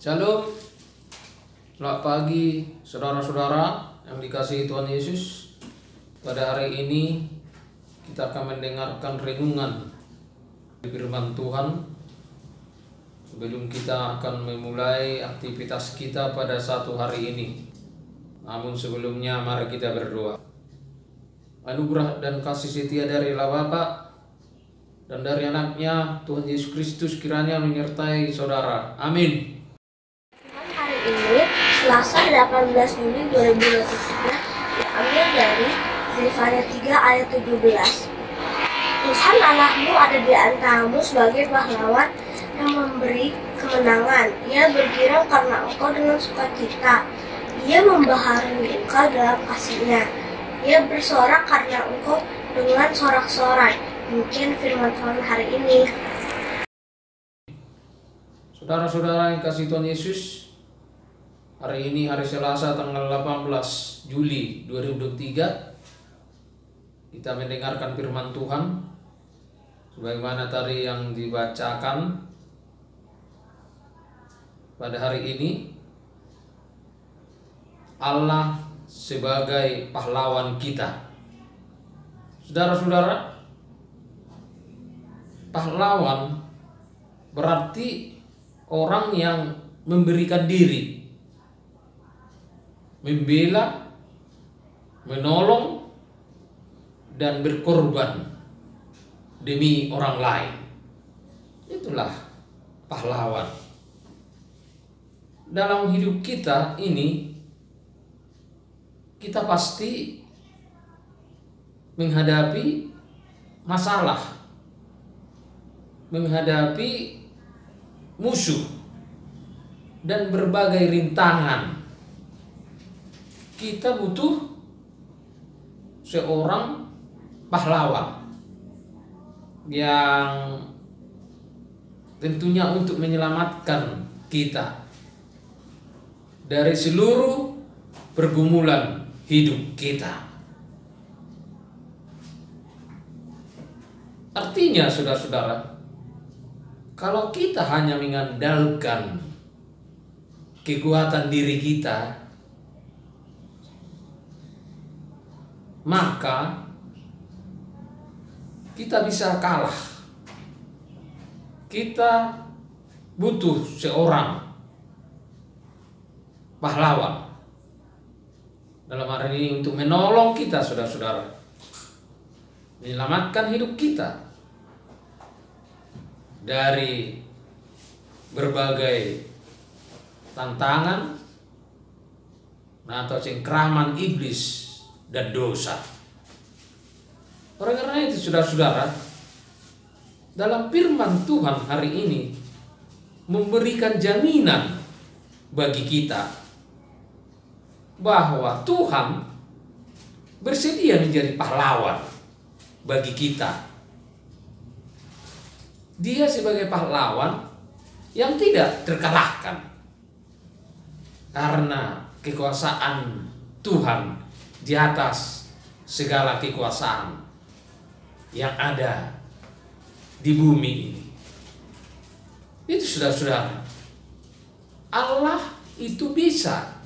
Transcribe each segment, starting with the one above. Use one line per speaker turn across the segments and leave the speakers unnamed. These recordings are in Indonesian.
Shalom, selamat pagi saudara-saudara yang dikasihi Tuhan Yesus. Pada hari ini kita akan mendengarkan renungan firman Tuhan. Sebelum kita akan memulai aktivitas kita pada satu hari ini, namun sebelumnya mari kita berdoa. Anugerah dan kasih setia dari Allah Bapa dan dari anaknya Tuhan Yesus Kristus kiranya menyertai saudara. Amin.
Hari ini, Selasa 18 Juli 2023, diambil dari Zefania 3 ayat 17. Tuhan Allahmu ada di antaramu sebagai pahlawan yang memberi kemenangan. Ia bergirang karena engkau dengan sukacita. Ia membaharui engkau dalam kasih-Nya. Ia bersorak karena engkau dengan sorak-sorai. Demikian firman Tuhan hari ini.
Saudara-saudara yang kasih Tuhan Yesus, hari ini hari Selasa tanggal 18 Juli 2023, kita mendengarkan firman Tuhan sebagaimana tadi yang dibacakan pada hari ini. Allah sebagai pahlawan kita. Saudara-saudara, pahlawan berarti orang yang memberikan diri, membela, menolong, dan berkorban demi orang lain. Itulah pahlawan. Dalam hidup kita ini, kita pasti menghadapi masalah, menghadapi musuh, dan berbagai rintangan. Kita butuh seorang pahlawan yang tentunya untuk menyelamatkan kita dari seluruh pergumulan hidup kita. Artinya, saudara-saudara, kalau kita hanya mengandalkan kekuatan diri kita, maka kita bisa kalah. Kita butuh seorang pahlawan dalam hari ini untuk menolong kita, saudara-saudara, menyelamatkan hidup kita dari berbagai tantangan atau cengkraman iblis dan dosa. Oleh karena itu, saudara-saudara, dalam firman Tuhan hari ini memberikan jaminan bagi kita bahwa Tuhan bersedia menjadi pahlawan bagi kita. Dia sebagai pahlawan yang tidak terkalahkan karena kekuasaan Tuhan di atas segala kekuasaan yang ada di bumi ini. Itu, saudara-saudara, Allah itu bisa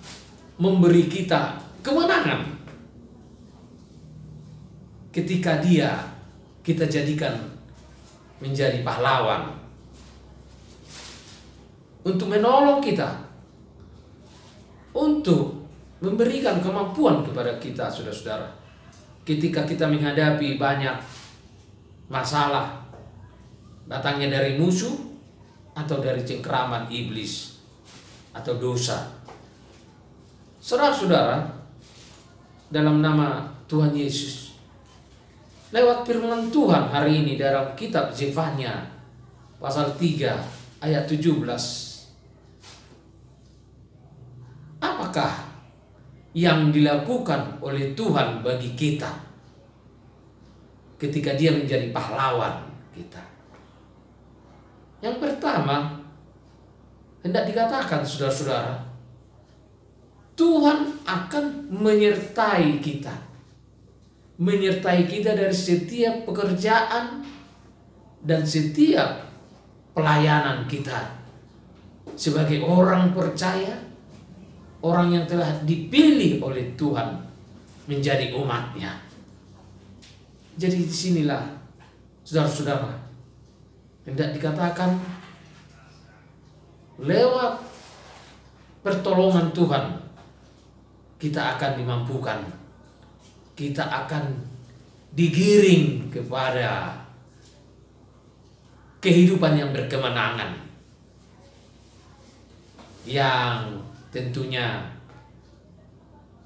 memberi kita kemenangan ketika kita jadikan menjadi pahlawan untuk menolong kita, untuk memberikan kemampuan kepada kita, saudara-saudara, ketika kita menghadapi banyak masalah datangnya dari musuh atau dari cengkraman iblis atau dosa. Saudara-saudara, dalam nama Tuhan Yesus, lewat firman Tuhan hari ini dalam kitab Zefania pasal 3 ayat 17, apakah yang dilakukan oleh Tuhan bagi kita ketika Dia menjadi pahlawan kita? Yang pertama, hendak dikatakan, saudara-saudara, Tuhan akan menyertai kita. Menyertai kita dari setiap pekerjaan dan setiap pelayanan kita. sebagai orang percaya, orang yang telah dipilih oleh Tuhan menjadi umatnya. Jadi disinilah saudara-saudara, hendak dikatakan lewat pertolongan Tuhan kita akan dimampukan, kita akan digiring kepada kehidupan yang berkemenangan, yang tentunya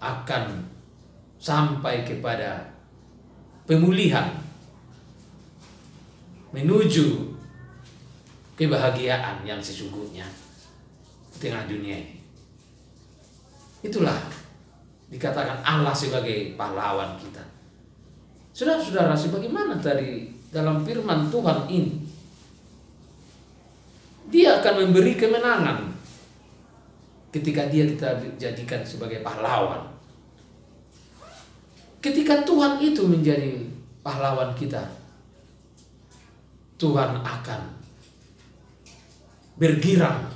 akan sampai kepada pemulihan menuju kebahagiaan yang sesungguhnya di tengah dunia ini. Itulah dikatakan Allah sebagai pahlawan kita. Saudara-saudara, sebagaimana tadi dalam firman Tuhan ini, Dia akan memberi kemenangan ketika Dia kita jadikan sebagai pahlawan. Ketika Tuhan itu menjadi pahlawan kita, Tuhan akan bergirang,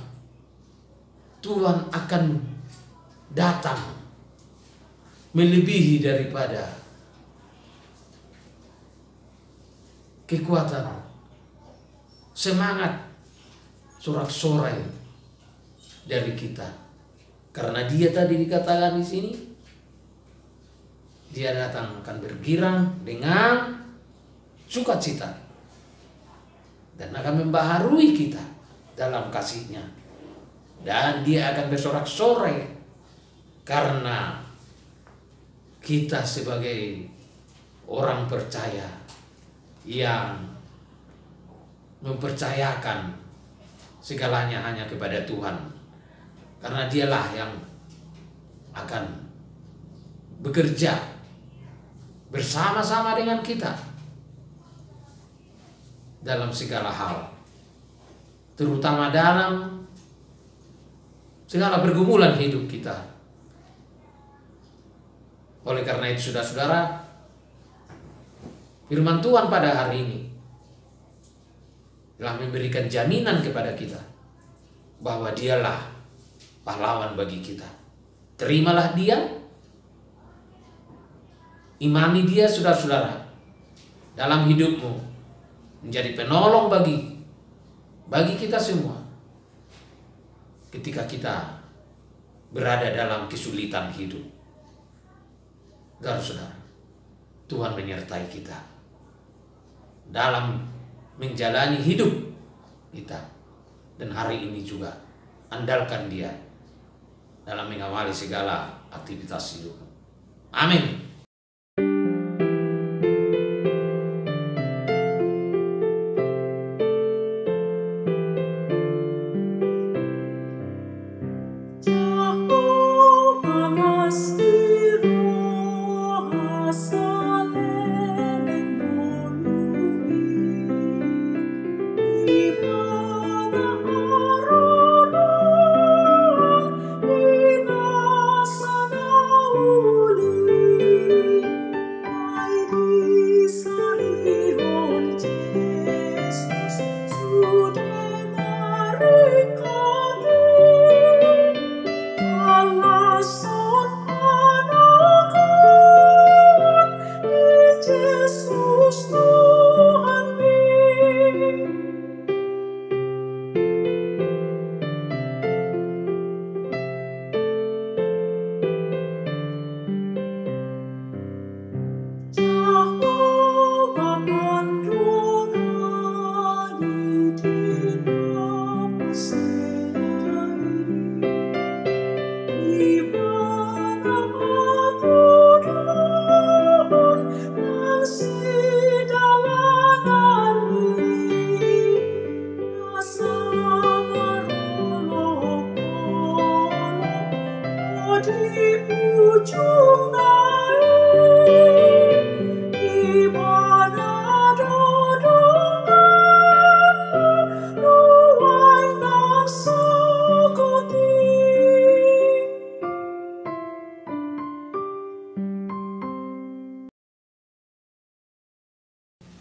Tuhan akan datang melebihi daripada kekuatan, semangat, sorak-sorai dari kita. Karena Dia tadi dikatakan di sini, Dia datang akan bergirang dengan sukacita dan akan membaharui kita dalam kasih-Nya. Dan Dia akan bersorak-sorai karena kita sebagai orang percaya yang mempercayakan segalanya hanya kepada Tuhan. Karena Dialah yang akan bekerja bersama-sama dengan kita dalam segala hal, terutama dalam segala pergumulan hidup kita. Oleh karena itu, saudara-saudara, firman Tuhan pada hari ini telah memberikan jaminan kepada kita bahwa Dialah pahlawan bagi kita. Terimalah Dia, imani Dia, saudara-saudara, dalam hidupmu, menjadi penolong bagi kita semua ketika kita berada dalam kesulitan hidup. Saudara-saudara, Tuhan menyertai kita dalam menjalani hidup kita, dan hari ini juga andalkan Dia dalam mengawali segala aktivitas hidup. Amin.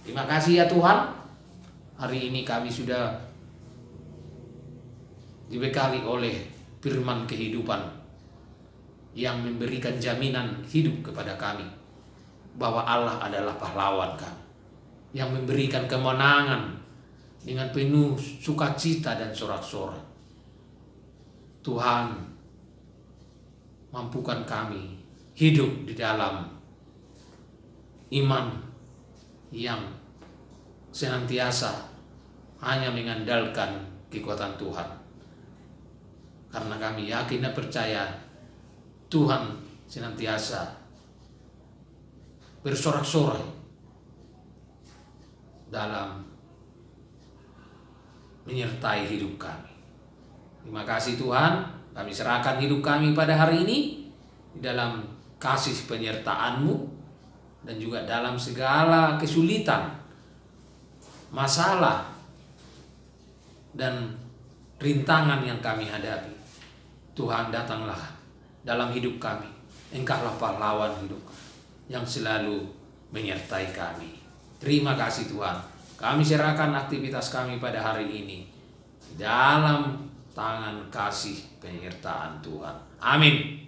Terima kasih ya Tuhan, hari ini kami sudah dibekali oleh firman kehidupan yang memberikan jaminan hidup kepada kami, bahwa Allah adalah pahlawan kami, yang memberikan kemenangan dengan penuh sukacita dan sorak-sorai. Tuhan, mampukan kami hidup di dalam iman yang senantiasa hanya mengandalkan kekuatan Tuhan. Karena kami yakin dan percaya Tuhan senantiasa bersorak-sorai dalam menyertai hidup kami. Terima kasih Tuhan, kami serahkan hidup kami pada hari ini di dalam kasih penyertaan-Mu, dan juga dalam segala kesulitan, masalah, dan rintangan yang kami hadapi. Tuhan, datanglah dalam hidup kami. Engkaulah pahlawan hidup yang selalu menyertai kami. Terima kasih Tuhan. Kami serahkan aktivitas kami pada hari ini dalam tangan kasih penyertaan Tuhan. Amin.